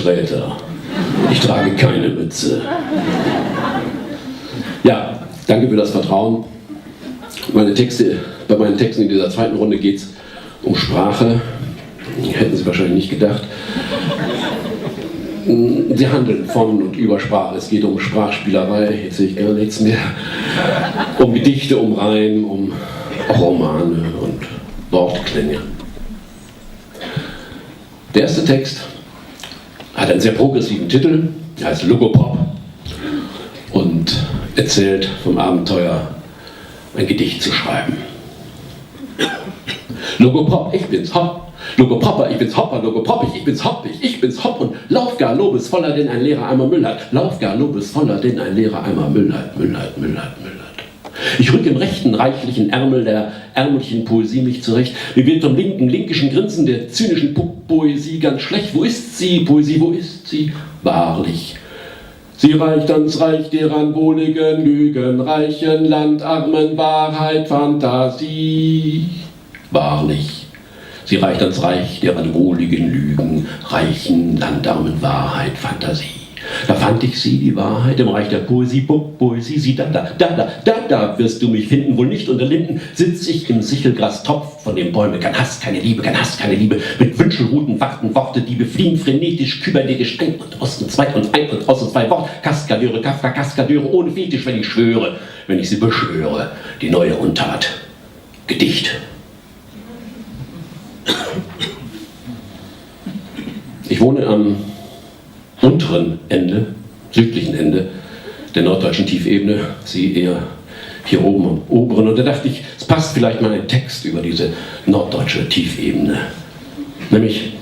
Sträter. Ich trage keine Mütze. Ja, danke für das Vertrauen. Bei meinen Texten in dieser zweiten Runde geht es um Sprache. Hätten Sie wahrscheinlich nicht gedacht. Sie handeln von und über Sprache. Es geht um Sprachspielerei, jetzt sehe ich gar nichts mehr. Um Gedichte, um Reim, um Romane und Wortklänge. Der erste Text hat einen sehr progressiven Titel, er heißt Logopop und erzählt vom Abenteuer, ein Gedicht zu schreiben. Logopop, ich bin's hopp. Logopopper, ich bin's hopper, Logopoppig, ich bin's hoppig, ich bin's hopp und lauf gar Lobes voller, denn ein leerer Eimer Müll hat. Lauf gar Lobes voller, denn ein leerer Eimer Müll hat, Müll hat, Müll hat, Müll hat. Ich rück im rechten, reichlichen Ärmel der ärmlichen Poesie mich zurecht. Mir wird vom linken, linkischen Grinsen der zynischen Poesie ganz schlecht. Wo ist sie, Poesie, wo ist sie? Wahrlich. Sie reicht ans Reich der an wohligen Lügen, reichen Landarmen, Wahrheit, Fantasie. Wahrlich. Sie reicht ans Reich der an wohligen Lügen, reichen Landarmen, Wahrheit, Fantasie. Da fand ich sie, die Wahrheit, im Reich der Poesie, Poesie, sie da wirst du mich finden, wohl nicht unter Linden, sitz ich im Sichelgrastopf, von dem Bäume kein Hass, keine Liebe, mit Wünschelruten warten Worte, die befliehen, frenetisch, kybernetisch, ein und aus und zwei und ein und aus und zwei Wort, Kaskadeure, Kafka, Kaskadeure, ohne Fetisch, wenn ich schwöre, wenn ich sie beschwöre, die neue Untat, Gedicht. Ich wohne am unteren Ende, südlichen Ende der norddeutschen Tiefebene, Sie eher hier oben am oberen. Und da dachte ich, es passt vielleicht mal ein Text über diese norddeutsche Tiefebene. Nämlich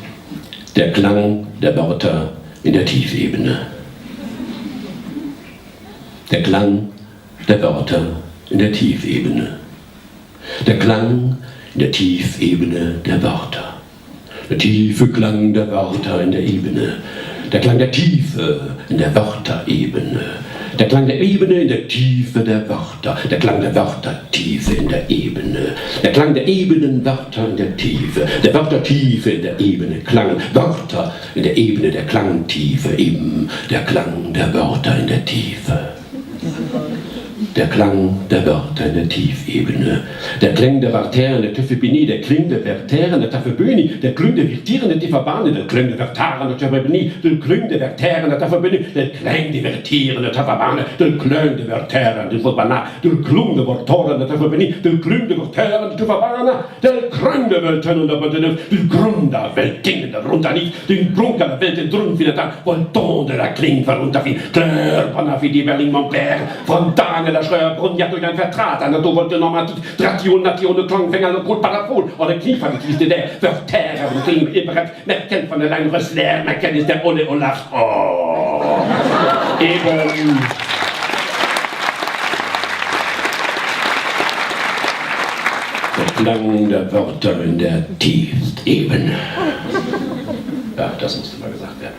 der Klang der Wörter in der Tiefebene. Der Klang der Wörter in der Tiefebene. Der Klang in der Tiefebene der Wörter. Der tiefe Klang der Wörter in der Ebene. Der Klang der Tiefe in der Wörterebene. Der Klang der Ebene in der Tiefe der Wörter. Der Klang der Wörtertiefe in der Ebene. Der Klang der Ebenenwörter in der Tiefe. Der Wörtertiefe in der Ebene. Klang Wörter in der Ebene der Klangtiefe. Eben der Klang der Wörter in der Tiefe. Der Klang der Wörter in der Tiefebene. Der Klang der Wörter in der Tüffebini, der Kling der Wörter in der Tafeböni, der Kling der Virtieren in der Tifabane, der Kling der Wörter in der Tafeböni, der Kling der Wörter in der Tafeböni, der Klang der Virtieren in der Tafabane, der Klang der Wörter in der Tafabana, der Klung der Wörter in der Tafeböni, der Kling der Wörter in der Tafabana, der Klang der Wörter in der Tafeböni, der Grund der Welt, Ding der runter nicht, den Grund der Welt, den Drun wieder da, Volton der Kling verunter wie, Claire, Panafi, die Berlin, Montclair, von Daniel der Schröer, Brunja durch ein Vertrat, an der Dovolte Normativ, Dration, Nation, Klangfänger, und Parafol, oder Kniefergewichte der Wörter, und Kling, Ibrahim, Merkel von der Langrössler, Merkel ist der Ole Olaf, oh, eben. Der Klang der Wörter in der Tiefebene. Ja, das musste mal gesagt werden.